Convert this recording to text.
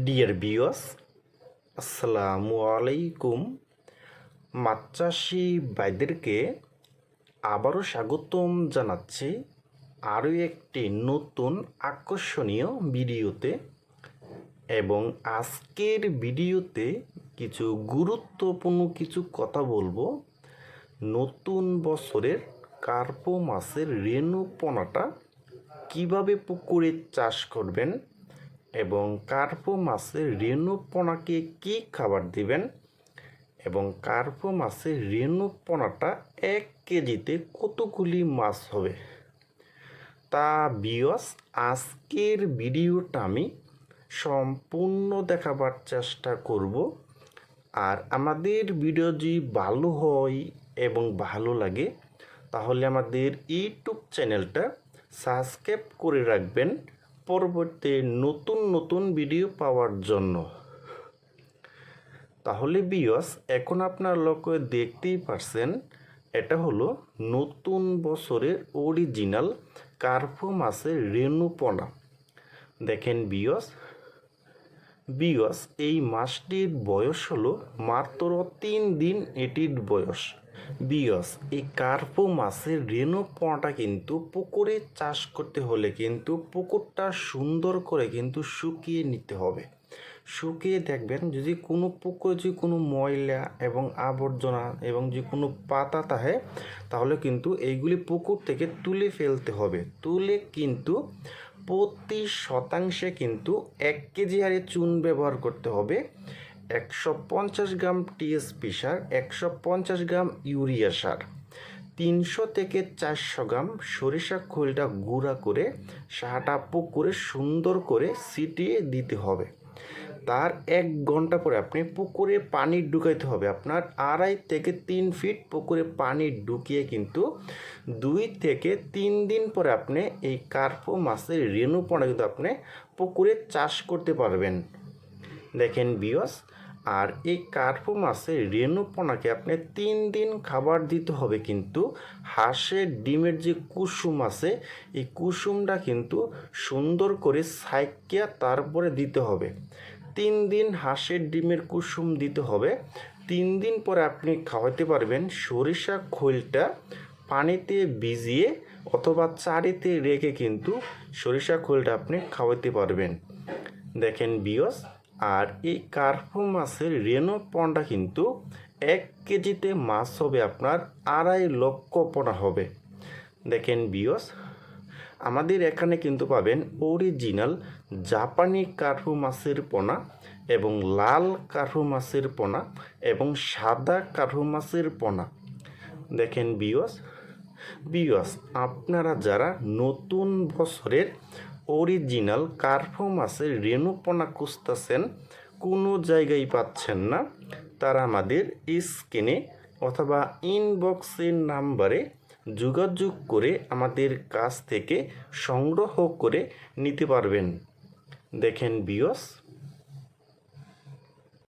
Dear viewers, আসসালামু আলাইকুম। মাছ চাষি ভাইদেরকে আবারও স্বাগতম জানাচ্ছি আরও একটি নতুন আকর্ষণীয় ভিডিওতে। এবং আজকের ভিডিওতে কিছু গুরুত্বপূর্ণ কিছু কথা বলবো। নতুন বছরের কার্পো মাছের রেণু পোনাটা কীভাবে পুকুরে চাষ করবেন এবং কার্পো মাছের রেণু পোনাকে কী খাবার দিবেন এবং কার্পো মাছের রেণু পোনাটা 1 কেজিতে কতগুলি মাছ হবে, তা ভিউয়ার্স আজকের ভিডিওটা আমি সম্পূর্ণ দেখাবার চেষ্টা করব। আর আমাদের ভিডিও যদি ভালো হয় এবং ভালো লাগে তাহলে আমাদের ইউটিউব চ্যানেলটা সাবস্ক্রাইব করে রাখবেন পরবর্তী নতুন নতুন ভিডিও পাওয়ার জন্য। তাহলে ভিউয়ার্স এখন আপনার লক্ষ্য দেখতেই পারছেন, এটা হলো নতুন বছরের অরিজিনাল কার্পো মাছের রেণু পোনা। দেখেন ভিউয়ার্স এই মাছটির বয়স হলো মাত্র 3 দিন এটির বয়স। ভিউয়ার্স এই কার্পো মাছের রেণু পোনাটা কিন্তু পুকুরে চাষ করতে হলে কিন্তু পুকুরটা সুন্দর করে কিন্তু শুকিয়ে নিতে হবে। শুকিয়ে দেখবেন যদি কোনো পুকুরে যদি কোনো ময়লা এবং আবর্জনা এবং যে কোনো পাতা থাকে তাহলে কিন্তু এইগুলি পুকুর থেকে তুলে ফেলতে হবে। তুলে কিন্তু প্রতি শতাংশে কিন্তু 1 কেজি হারে চুন ব্যবহার করতে হবে, 150 গ্রাম টিএসপি সার, 150 গ্রাম ইউরিয়া সার, 300 থেকে 400 গ্রাম সরিষা খোলটা গুঁড়া করে সাহাটা পুকুরে সুন্দর করে ছিটিয়ে দিতে হবে। তার 1 ঘন্টা পরে আপনি পুকুরে পানি ঢুকাইতে হবে। আপনার 2.5 থেকে 3 ফিট পুকুরে পানি ঢুকিয়ে কিন্তু 2 থেকে 3 দিন পরে আপনি এই কার্পো মাছের রেণু পোনা কিন্তু আপনি পুকুরে চাষ করতে পারবেন। দেখেন ভিউয়ার্স, আর এই কার্পো মাছের রেণু পোনাকে আপনি 3 দিন খাবার দিতে হবে কিন্তু হাঁসের ডিমের যে কুসুম আছে এই কুসুমটা কিন্তু সুন্দর করে ছাইকিয়া তারপরে দিতে হবে। 3 দিন হাঁসের ডিমের কুসুম দিতে হবে। 3 দিন পরে আপনি খাওয়াতে পারবেন সরিষা খোলটা পানিতে ভিজিয়ে অথবা চারিতে রেখে কিন্তু সরিষা খোলটা আপনি খাওয়াতে পারবেন। দেখেন ভিউয়ার্স, আর এই কার্পো মাছের রেণু পোনাটা কিন্তু 1 কেজিতে মাছ হবে আপনার 2.5 লক্ষ পোনা হবে। দেখেন ভিউয়ার্স, আমাদের এখানে কিন্তু পাবেন অরিজিনাল জাপানি কার্পো মাছের পোনা এবং লাল কার্পো মাছের পোনা এবং সাদা কার্পো মাছের পোনা। দেখেন ভিউয়ার্স আপনারা যারা নতুন বছরের অরিজিনাল কার্পো মাছের রেণু পোনা খুঁজতেছেন, কোনো জায়গায় পাচ্ছেন না, তারা আমাদের স্ক্রিনে অথবা ইনবক্সের নাম্বারে যোগাযোগ করে আমাদের কাছ থেকে সংগ্রহ করে নিতে পারবেন। দেখেন ভিউয়ার্স,